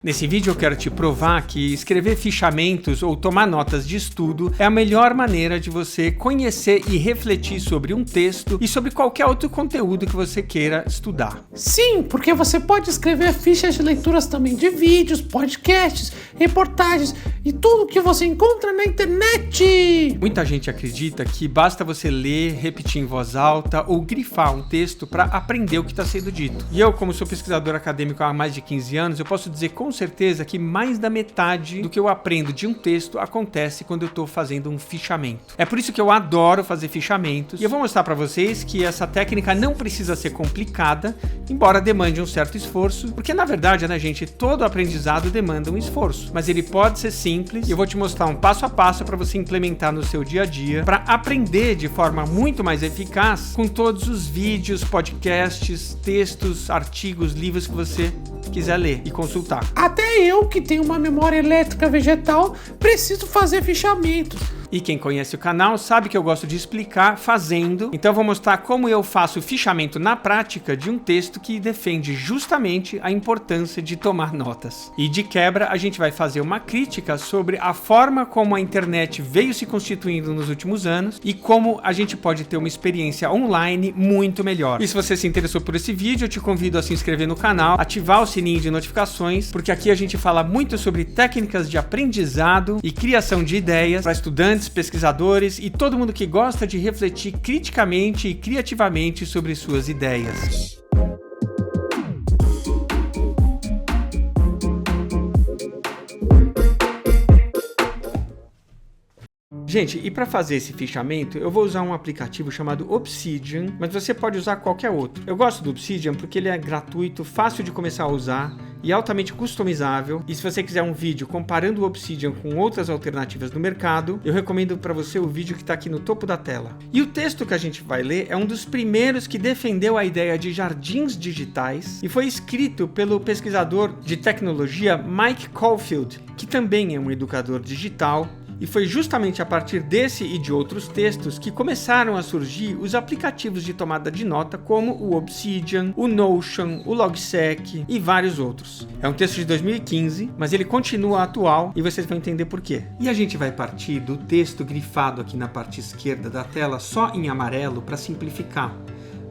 Nesse vídeo eu quero te provar que escrever fichamentos ou tomar notas de estudo é a melhor maneira de você conhecer e refletir sobre um texto e sobre qualquer outro conteúdo que você queira estudar. Sim, porque você pode escrever fichas de leituras também de vídeos, podcasts, reportagens e tudo que você encontra na internet. Muita gente acredita que basta você ler, repetir em voz alta ou grifar um texto para aprender o que está sendo dito. E eu, como sou pesquisador acadêmico há mais de 15 anos, eu posso dizer com certeza que mais da metade do que eu aprendo de um texto acontece quando eu estou fazendo um fichamento. É por isso que eu adoro fazer fichamentos e eu vou mostrar para vocês que essa técnica não precisa ser complicada, embora demande um certo esforço, porque na verdade, né, gente, todo aprendizado demanda um esforço, mas ele pode ser simples e eu vou te mostrar um passo a passo para você implementar no seu dia a dia, para aprender de forma muito mais eficaz com todos os vídeos, podcasts, textos, artigos, livros que você quiser ler e consultar. Até eu, que tenho uma memória elétrica vegetal, preciso fazer fichamentos. E quem conhece o canal sabe que eu gosto de explicar fazendo, então eu vou mostrar como eu faço o fichamento na prática de um texto que defende justamente a importância de tomar notas. E de quebra a gente vai fazer uma crítica sobre a forma como a internet veio se constituindo nos últimos anos e como a gente pode ter uma experiência online muito melhor. E se você se interessou por esse vídeo, eu te convido a se inscrever no canal, ativar o sininho de notificações, porque aqui a gente fala muito sobre técnicas de aprendizado e criação de ideias para estudantes, pesquisadores e todo mundo que gosta de refletir criticamente e criativamente sobre suas ideias. Gente, e para fazer esse fichamento, eu vou usar um aplicativo chamado Obsidian, mas você pode usar qualquer outro. Eu gosto do Obsidian porque ele é gratuito, fácil de começar a usar e altamente customizável. E se você quiser um vídeo comparando o Obsidian com outras alternativas no mercado, eu recomendo para você o vídeo que está aqui no topo da tela. E o texto que a gente vai ler é um dos primeiros que defendeu a ideia de jardins digitais e foi escrito pelo pesquisador de tecnologia Mike Caulfield, que também é um educador digital. E foi justamente a partir desse e de outros textos que começaram a surgir os aplicativos de tomada de nota como o Obsidian, o Notion, o Logseq e vários outros. É um texto de 2015, mas ele continua atual e vocês vão entender por quê. E a gente vai partir do texto grifado aqui na parte esquerda da tela só em amarelo para simplificar.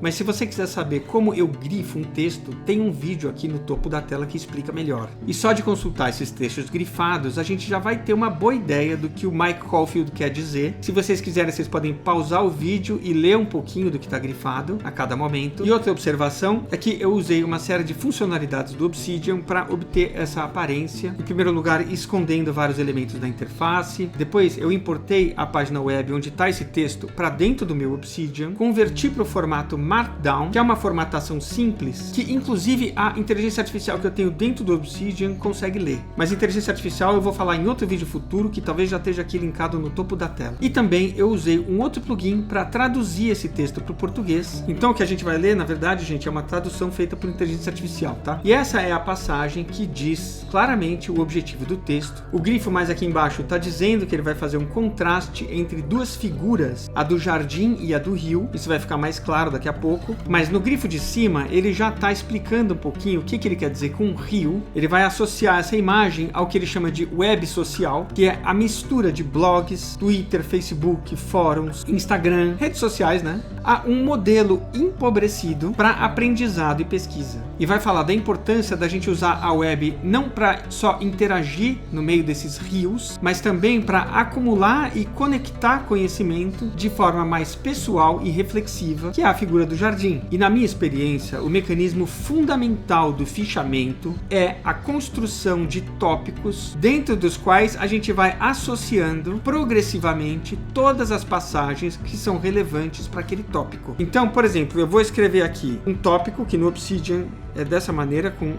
Mas se você quiser saber como eu grifo um texto, tem um vídeo aqui no topo da tela que explica melhor. E só de consultar esses textos grifados, a gente já vai ter uma boa ideia do que o Mike Caulfield quer dizer. Se vocês quiserem, vocês podem pausar o vídeo e ler um pouquinho do que está grifado a cada momento. E outra observação é que eu usei uma série de funcionalidades do Obsidian para obter essa aparência. Em primeiro lugar, escondendo vários elementos da interface. Depois, eu importei a página web onde está esse texto para dentro do meu Obsidian. Converti para o formato Markdown, que é uma formatação simples, que inclusive a inteligência artificial que eu tenho dentro do Obsidian consegue ler. Mas inteligência artificial eu vou falar em outro vídeo futuro, que talvez já esteja aqui linkado no topo da tela. E também eu usei um outro plugin para traduzir esse texto para o português. Então o que a gente vai ler, na verdade, gente, é uma tradução feita por inteligência artificial, tá? E essa é a passagem que diz claramente o objetivo do texto. O grifo mais aqui embaixo está dizendo que ele vai fazer um contraste entre duas figuras, a do jardim e a do rio. Isso vai ficar mais claro daqui a pouco, mas no grifo de cima ele já está explicando um pouquinho o que ele quer dizer com rio. Ele vai associar essa imagem ao que ele chama de web social, que é a mistura de blogs, Twitter, Facebook, fóruns, Instagram, redes sociais, né? A um modelo empobrecido para aprendizado e pesquisa. E vai falar da importância da gente usar a web não para só interagir no meio desses rios, mas também para acumular e conectar conhecimento de forma mais pessoal e reflexiva, que é a figura do jardim. E na minha experiência, o mecanismo fundamental do fichamento é a construção de tópicos dentro dos quais a gente vai associando progressivamente todas as passagens que são relevantes para aquele tópico. Então, por exemplo, eu vou escrever aqui um tópico que no Obsidian é dessa maneira, com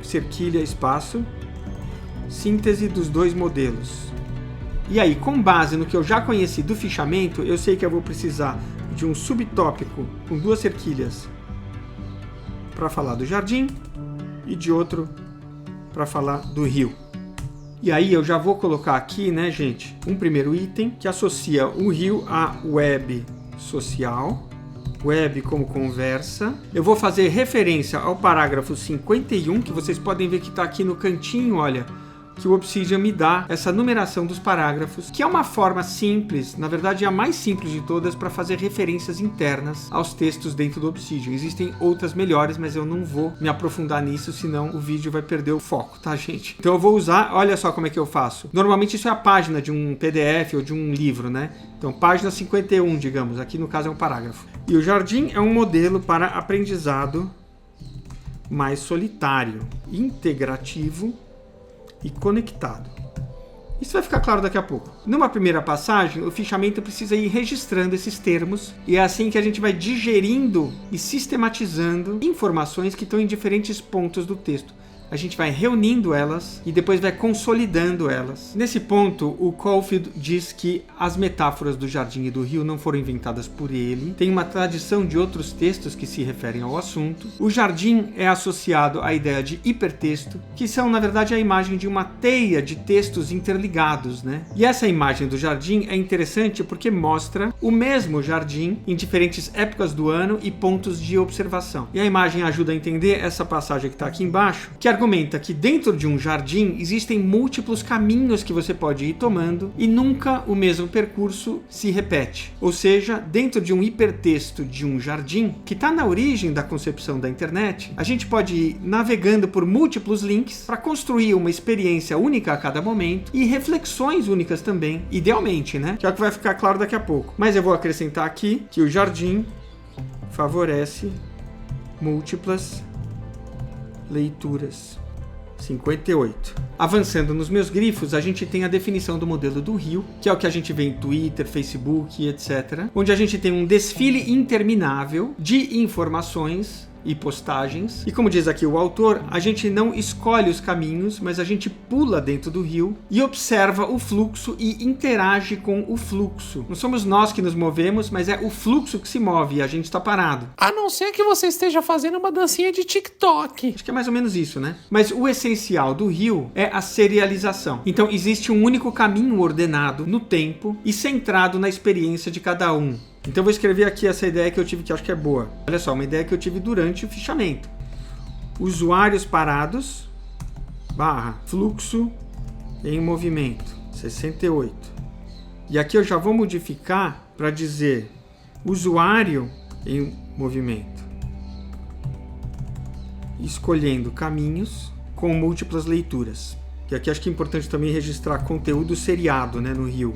cerquilha, espaço, síntese dos dois modelos. E aí, com base no que eu já conheci do fichamento, eu sei que eu vou precisar de um subtópico com duas cerquilhas para falar do jardim e de outro para falar do rio. E aí eu já vou colocar aqui, né, gente, um primeiro item que associa o rio à web social web como conversa. Eu vou fazer referência ao parágrafo 51, que vocês podem ver que está aqui no cantinho, olha, que o Obsidian me dá essa numeração dos parágrafos, que é uma forma simples, na verdade é a mais simples de todas, para fazer referências internas aos textos dentro do Obsidian. Existem outras melhores, mas eu não vou me aprofundar nisso, senão o vídeo vai perder o foco, tá, gente? Então eu vou usar, olha só como é que eu faço. Normalmente isso é a página de um PDF ou de um livro, né? Então, página 51, digamos, aqui no caso é um parágrafo. E o Jardim é um modelo para aprendizado mais solitário, integrativo e conectado. Isso vai ficar claro daqui a pouco. Numa primeira passagem, o fichamento precisa ir registrando esses termos, e é assim que a gente vai digerindo e sistematizando informações que estão em diferentes pontos do texto. A gente vai reunindo elas e depois vai consolidando elas. Nesse ponto, o Caulfield diz que as metáforas do jardim e do rio não foram inventadas por ele. Tem uma tradição de outros textos que se referem ao assunto. O jardim é associado à ideia de hipertexto, que são, na verdade, a imagem de uma teia de textos interligados, né? E essa imagem do jardim é interessante porque mostra o mesmo jardim em diferentes épocas do ano e pontos de observação. E a imagem ajuda a entender essa passagem que está aqui embaixo, que argumenta que dentro de um jardim existem múltiplos caminhos que você pode ir tomando e nunca o mesmo percurso se repete. Ou seja, dentro de um hipertexto de um jardim, que está na origem da concepção da internet, a gente pode ir navegando por múltiplos links para construir uma experiência única a cada momento e reflexões únicas também, idealmente, né? Que é o que vai ficar claro daqui a pouco. Mas eu vou acrescentar aqui que o jardim favorece múltiplas leituras. 58. Avançando nos meus grifos, a gente tem a definição do modelo do rio, que é o que a gente vê em Twitter, Facebook, etc. Onde a gente tem um desfile interminável de informações e postagens. E como diz aqui o autor, a gente não escolhe os caminhos, mas a gente pula dentro do rio e observa o fluxo e interage com o fluxo. Não somos nós que nos movemos, mas é o fluxo que se move e a gente está parado. A não ser que você esteja fazendo uma dancinha de TikTok. Acho que é mais ou menos isso, né? Mas o essencial do rio é a serialização. Então existe um único caminho ordenado no tempo e centrado na experiência de cada um. Então eu vou escrever aqui essa ideia que eu tive, que acho que é boa. Olha só, uma ideia que eu tive durante o fichamento. Usuários parados, fluxo em movimento, 68. E aqui eu já vou modificar para dizer usuário em movimento. Escolhendo caminhos com múltiplas leituras. E aqui acho que é importante também registrar conteúdo seriado, né, no rio.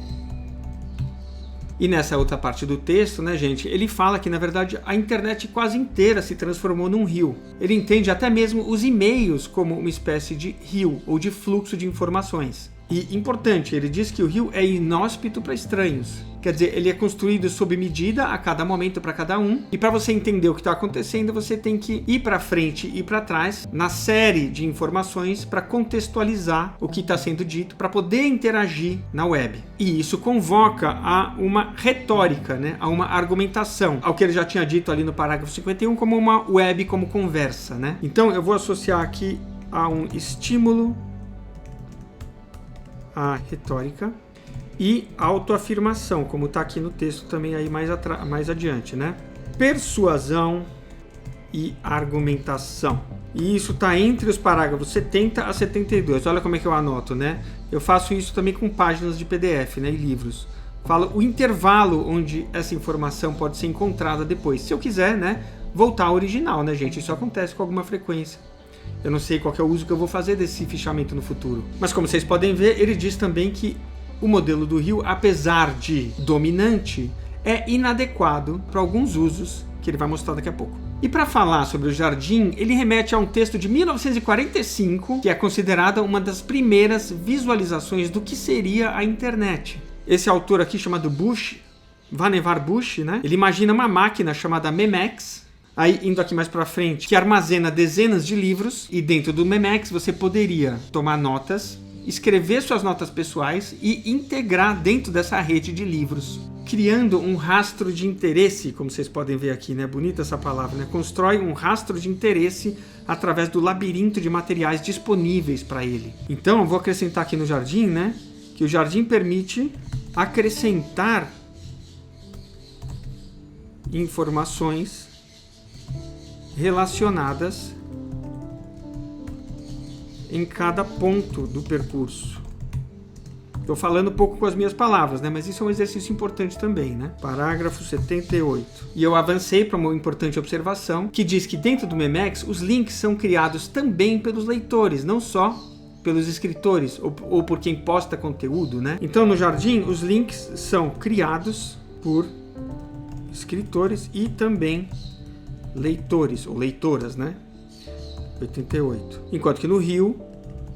E nessa outra parte do texto, né, gente, ele fala que, na verdade, a internet quase inteira se transformou num rio. Ele entende até mesmo os e-mails como uma espécie de rio ou de fluxo de informações. E, importante, ele diz que o rio é inóspito para estranhos. Quer dizer, ele é construído sob medida a cada momento para cada um. E para você entender o que está acontecendo, você tem que ir para frente e para trás na série de informações para contextualizar o que está sendo dito, para poder interagir na web. E isso convoca a uma retórica, né? A uma argumentação, ao que ele já tinha dito ali no parágrafo 51, como uma web como conversa, né? Então eu vou associar aqui a um estímulo, a retórica e autoafirmação, como está aqui no texto também aí mais adiante, né? Persuasão e argumentação. E isso está entre os parágrafos 70 a 72. Olha como é que eu anoto, né? Eu faço isso também com páginas de PDF, né, e livros. Falo o intervalo onde essa informação pode ser encontrada depois. Se eu quiser, né, voltar ao original, né, gente? Isso acontece com alguma frequência. Eu não sei qual que é o uso que eu vou fazer desse fichamento no futuro. Mas como vocês podem ver, ele diz também que o modelo do rio, apesar de dominante, é inadequado para alguns usos que ele vai mostrar daqui a pouco. E para falar sobre o jardim, ele remete a um texto de 1945, que é considerada uma das primeiras visualizações do que seria a internet. Esse autor aqui, chamado Vannevar Bush, né? Ele imagina uma máquina chamada Memex. Aí, indo aqui mais para frente, que armazena dezenas de livros, e dentro do Memex você poderia tomar notas, escrever suas notas pessoais e integrar dentro dessa rede de livros, criando um rastro de interesse, como vocês podem ver aqui, né? Bonita essa palavra, né? Constrói um rastro de interesse através do labirinto de materiais disponíveis para ele. Então, eu vou acrescentar aqui no jardim, né? Que o jardim permite acrescentar informações relacionadas em cada ponto do percurso. Estou falando um pouco com as minhas palavras, né? Mas isso é um exercício importante também, né? Parágrafo 78. E eu avancei para uma importante observação que diz que dentro do Memex os links são criados também pelos leitores, não só pelos escritores ou por quem posta conteúdo, né? Então no Jardim os links são criados por escritores e também leitores ou leitoras, né? 88. Enquanto que no Rio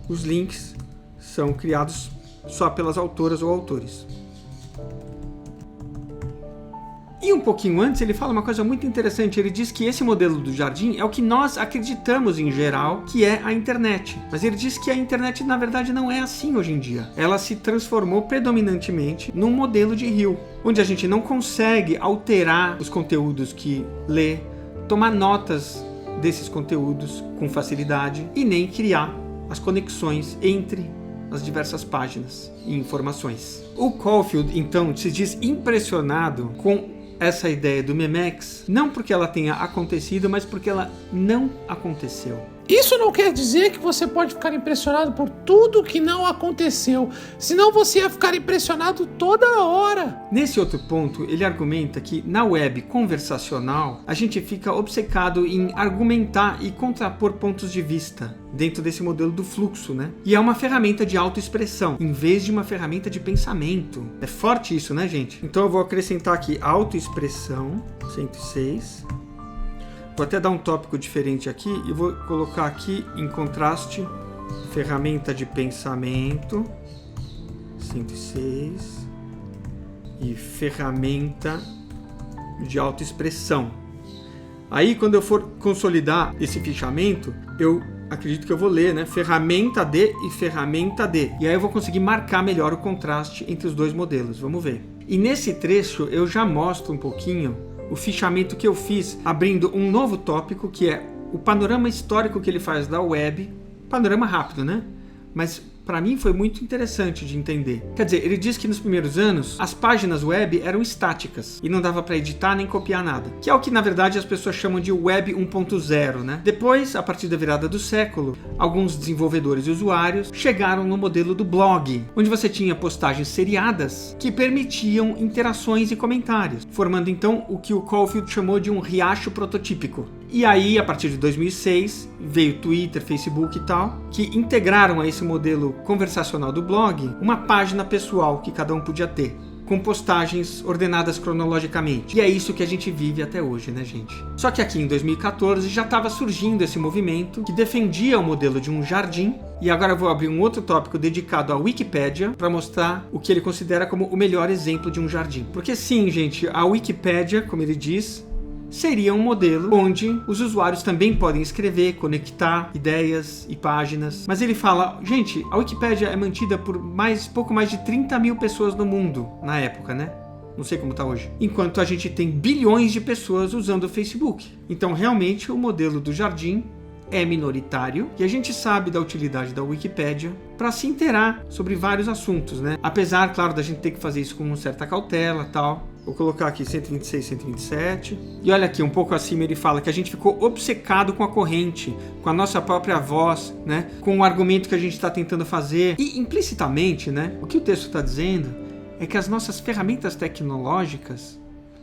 os links são criados só pelas autoras ou autores. E um pouquinho antes ele fala uma coisa muito interessante, ele diz que esse modelo do Jardim é o que nós acreditamos em geral que é a internet. Mas ele diz que a internet na verdade não é assim hoje em dia. Ela se transformou predominantemente num modelo de Rio, onde a gente não consegue alterar os conteúdos que lê, tomar notas desses conteúdos com facilidade e nem criar as conexões entre as diversas páginas e informações. O Caulfield, então, se diz impressionado com essa ideia do Memex, não porque ela tenha acontecido, mas porque ela não aconteceu. Isso não quer dizer que você pode ficar impressionado por tudo que não aconteceu, senão você ia ficar impressionado toda hora. Nesse outro ponto, ele argumenta que na web conversacional, a gente fica obcecado em argumentar e contrapor pontos de vista dentro desse modelo do fluxo, né? E é uma ferramenta de autoexpressão, em vez de uma ferramenta de pensamento. É forte isso, né, gente? Então eu vou acrescentar aqui autoexpressão, 106. Vou até dar um tópico diferente aqui e vou colocar aqui em contraste ferramenta de pensamento, 106, e ferramenta de autoexpressão. Aí quando eu for consolidar esse fichamento, eu acredito que eu vou ler, né? Ferramenta de e ferramenta de. E aí eu vou conseguir marcar melhor o contraste entre os dois modelos. Vamos ver. E nesse trecho eu já mostro um pouquinho o fichamento que eu fiz, abrindo um novo tópico, que é o panorama histórico que ele faz da web. Panorama rápido, né? Mas para mim foi muito interessante de entender. Quer dizer, ele diz que nos primeiros anos as páginas web eram estáticas e não dava para editar nem copiar nada, que é o que na verdade as pessoas chamam de web 1.0, né? Depois, a partir da virada do século, alguns desenvolvedores e usuários chegaram no modelo do blog, onde você tinha postagens seriadas que permitiam interações e comentários, formando então o que o Caulfield chamou de um riacho prototípico. E aí, a partir de 2006, veio Twitter, Facebook e tal, que integraram a esse modelo conversacional do blog uma página pessoal que cada um podia ter, com postagens ordenadas cronologicamente. E é isso que a gente vive até hoje, né, gente? Só que aqui em 2014 já estava surgindo esse movimento que defendia o modelo de um jardim. E agora eu vou abrir um outro tópico dedicado à Wikipédia para mostrar o que ele considera como o melhor exemplo de um jardim. Porque sim, gente, a Wikipédia, como ele diz, seria um modelo onde os usuários também podem escrever, conectar ideias e páginas. Mas ele fala, gente, a Wikipédia é mantida por pouco mais de 30 mil pessoas no mundo na época, né? Não sei como está hoje. Enquanto a gente tem bilhões de pessoas usando o Facebook. Então, realmente, o modelo do jardim é minoritário e a gente sabe da utilidade da Wikipédia para se inteirar sobre vários assuntos, né? Apesar, claro, da gente ter que fazer isso com certa cautela e tal. Vou colocar aqui 126, 127. E olha aqui, um pouco acima ele fala que a gente ficou obcecado com a corrente, com a nossa própria voz, né? Com o argumento que a gente está tentando fazer. E implicitamente, né? O que o texto está dizendo é que as nossas ferramentas tecnológicas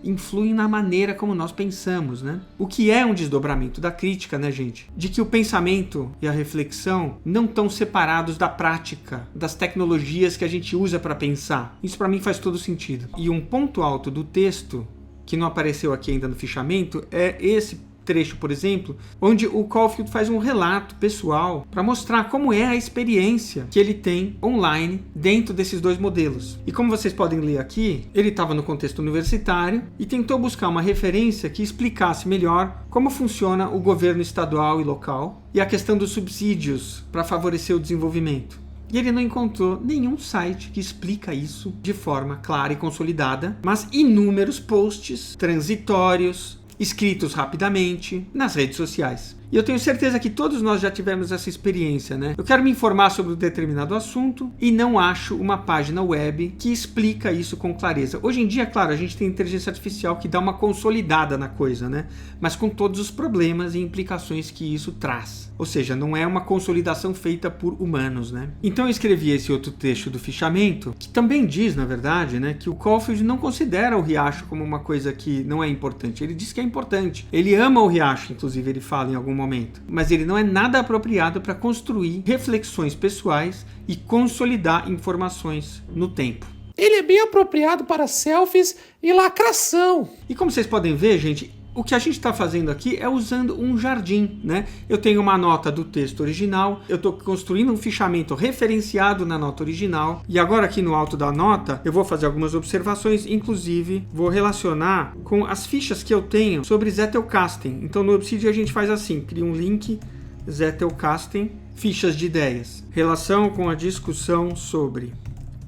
influem na maneira como nós pensamos, né? O que é um desdobramento da crítica, né, gente? De que o pensamento e a reflexão não estão separados da prática, das tecnologias que a gente usa para pensar. Isso para mim faz todo sentido. E um ponto alto do texto, que não apareceu aqui ainda no fichamento, é esse trecho, por exemplo, onde o Caulfield faz um relato pessoal para mostrar como é a experiência que ele tem online dentro desses dois modelos. E como vocês podem ler aqui, ele estava no contexto universitário e tentou buscar uma referência que explicasse melhor como funciona o governo estadual e local e a questão dos subsídios para favorecer o desenvolvimento. E ele não encontrou nenhum site que explica isso de forma clara e consolidada, mas inúmeros posts transitórios, escritos rapidamente nas redes sociais. E eu tenho certeza que todos nós já tivemos essa experiência, né? Eu quero me informar sobre um determinado assunto e não acho uma página web que explica isso com clareza. Hoje em dia, claro, a gente tem inteligência artificial que dá uma consolidada na coisa, né? Mas com todos os problemas e implicações que isso traz. Ou seja, não é uma consolidação feita por humanos, né? Então eu escrevi esse outro trecho do fichamento, que também diz, na verdade, né, que o Caulfield não considera o riacho como uma coisa que não é importante. Ele diz que é importante. Ele ama o riacho, inclusive, ele fala em algum momento. Mas ele não é nada apropriado para construir reflexões pessoais e consolidar informações no tempo. Ele é bem apropriado para selfies e lacração. E como vocês podem ver, gente, o que a gente está fazendo aqui é usando um jardim, né? Eu tenho uma nota do texto original, eu estou construindo um fichamento referenciado na nota original, e agora aqui no alto da nota eu vou fazer algumas observações, inclusive vou relacionar com as fichas que eu tenho sobre Zettelkasten. Então no Obsidian a gente faz assim, cria um link, Zettelkasten, fichas de ideias, relação com a discussão sobre.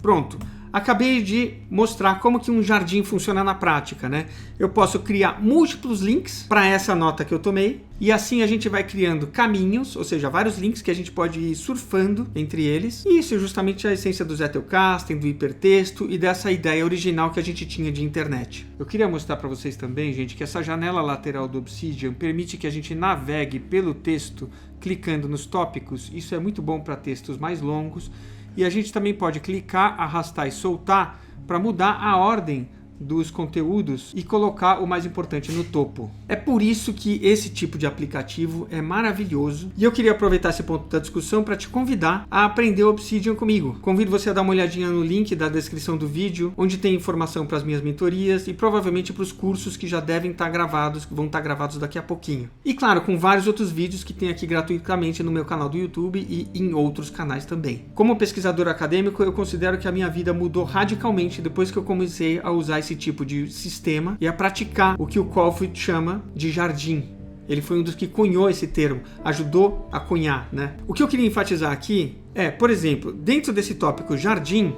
Pronto. Acabei de mostrar como que um jardim funciona na prática, né? Eu posso criar múltiplos links para essa nota que eu tomei e assim a gente vai criando caminhos, ou seja, vários links que a gente pode ir surfando entre eles. E isso é justamente a essência do Zettelkasten, do hipertexto e dessa ideia original que a gente tinha de internet. Eu queria mostrar para vocês também, gente, que essa janela lateral do Obsidian permite que a gente navegue pelo texto clicando nos tópicos. Isso é muito bom para textos mais longos. E a gente também pode clicar, arrastar e soltar para mudar a ordem dos conteúdos e colocar o mais importante no topo. É por isso que esse tipo de aplicativo é maravilhoso e eu queria aproveitar esse ponto da discussão para te convidar a aprender o Obsidian comigo. Convido você a dar uma olhadinha no link da descrição do vídeo, onde tem informação para as minhas mentorias e provavelmente para os cursos que já devem estar gravados, que vão estar gravados daqui a pouquinho. E claro, com vários outros vídeos que tem aqui gratuitamente no meu canal do YouTube e em outros canais também. Como pesquisador acadêmico, eu considero que a minha vida mudou radicalmente depois que eu comecei a usar esse tipo de sistema e a praticar o que o Caulfield chama de jardim. Ele foi um dos que cunhou esse termo, ajudou a cunhar, né? O que eu queria enfatizar aqui é, por exemplo, dentro desse tópico jardim,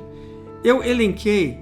eu elenquei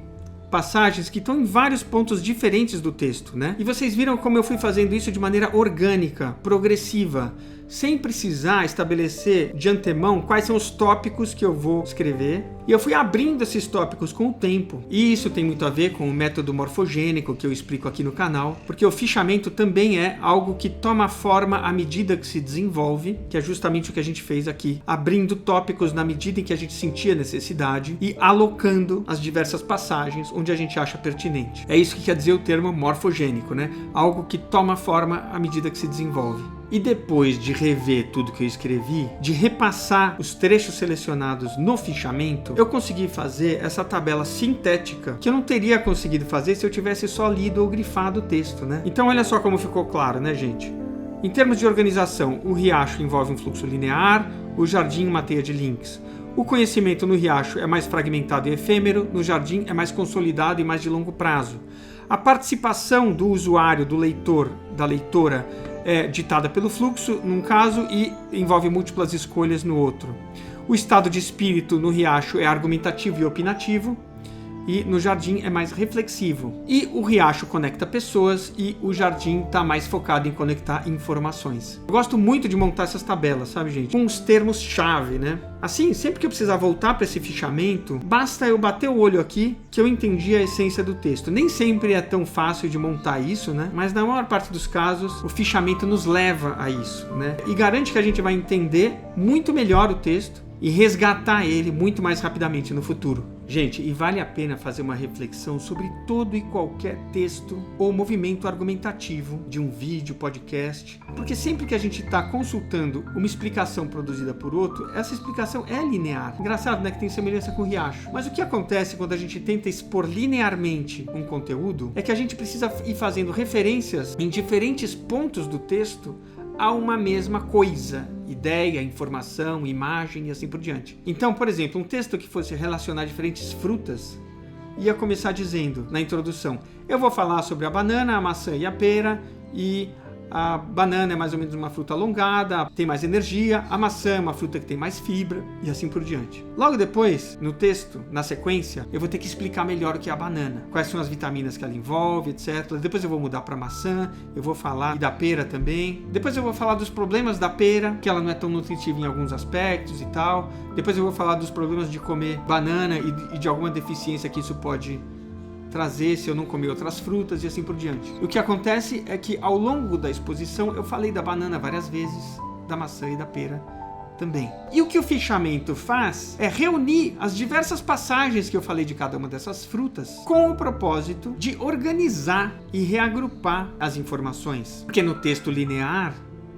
passagens que estão em vários pontos diferentes do texto, né? E vocês viram como eu fui fazendo isso de maneira orgânica, progressiva, sem precisar estabelecer de antemão quais são os tópicos que eu vou escrever. E eu fui abrindo esses tópicos com o tempo. E isso tem muito a ver com o método morfogênico que eu explico aqui no canal, porque o fichamento também é algo que toma forma à medida que se desenvolve, que é justamente o que a gente fez aqui, abrindo tópicos na medida em que a gente sentia necessidade e alocando as diversas passagens onde a gente acha pertinente. É isso que quer dizer o termo morfogênico, né? Algo que toma forma à medida que se desenvolve. E depois de rever tudo que eu escrevi, de repassar os trechos selecionados no fichamento, eu consegui fazer essa tabela sintética que eu não teria conseguido fazer se eu tivesse só lido ou grifado o texto, né? Então olha só como ficou claro, né, gente? Em termos de organização, o riacho envolve um fluxo linear, o jardim uma teia de links. O conhecimento no riacho é mais fragmentado e efêmero, no jardim é mais consolidado e mais de longo prazo. A participação do usuário, do leitor, da leitora, é ditada pelo fluxo, num caso, e envolve múltiplas escolhas no outro. O estado de espírito no riacho é argumentativo e opinativo, e no jardim é mais reflexivo. E o riacho conecta pessoas e o jardim está mais focado em conectar informações. Eu gosto muito de montar essas tabelas, sabe, gente? Com os termos-chave, né? Assim, sempre que eu precisar voltar para esse fichamento, basta eu bater o olho aqui que eu entendi a essência do texto. Nem sempre é tão fácil de montar isso, né? Mas na maior parte dos casos, o fichamento nos leva a isso, né? E garante que a gente vai entender muito melhor o texto e resgatar ele muito mais rapidamente no futuro. Gente, e vale a pena fazer uma reflexão sobre todo e qualquer texto ou movimento argumentativo de um vídeo, podcast, porque sempre que a gente está consultando uma explicação produzida por outro, essa explicação é linear. Engraçado, né, que tem semelhança com o riacho. Mas o que acontece quando a gente tenta expor linearmente um conteúdo é que a gente precisa ir fazendo referências em diferentes pontos do texto a uma mesma coisa, ideia, informação, imagem e assim por diante. Então, por exemplo, um texto que fosse relacionar diferentes frutas ia começar dizendo, na introdução, eu vou falar sobre a banana, a maçã e a pera e A banana é mais ou menos uma fruta alongada, tem mais energia. A maçã é uma fruta que tem mais fibra e assim por diante. Logo depois, no texto, na sequência, eu vou ter que explicar melhor o que é a banana, quais são as vitaminas que ela envolve, etc. Depois eu vou mudar para maçã, eu vou falar da pera também. Depois eu vou falar dos problemas da pera, que ela não é tão nutritiva em alguns aspectos e tal. Depois eu vou falar dos problemas de comer banana e de alguma deficiência que isso pode trazer se eu não comer outras frutas e assim por diante. O que acontece é que ao longo da exposição eu falei da banana várias vezes, da maçã e da pera também. E o que o fichamento faz é reunir as diversas passagens que eu falei de cada uma dessas frutas com o propósito de organizar e reagrupar as informações. Porque no texto linear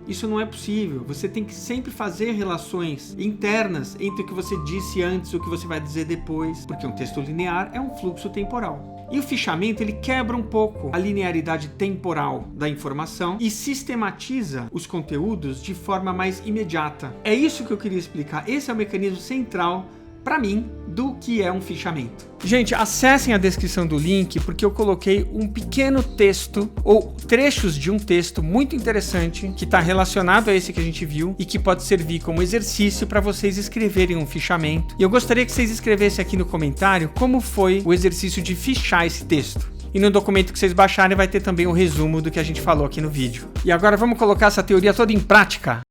isso não é possível. Você tem que sempre fazer relações internas entre o que você disse antes e o que você vai dizer depois, porque um texto linear é um fluxo temporal. E o fichamento, ele quebra um pouco a linearidade temporal da informação e sistematiza os conteúdos de forma mais imediata. É isso que eu queria explicar. Esse é o mecanismo central, para mim, do que é um fichamento. Gente, acessem a descrição do link, porque eu coloquei um pequeno texto, ou trechos de um texto muito interessante, que está relacionado a esse que a gente viu, e que pode servir como exercício para vocês escreverem um fichamento. E eu gostaria que vocês escrevessem aqui no comentário como foi o exercício de fichar esse texto. E no documento que vocês baixarem vai ter também o resumo do que a gente falou aqui no vídeo. E agora vamos colocar essa teoria toda em prática.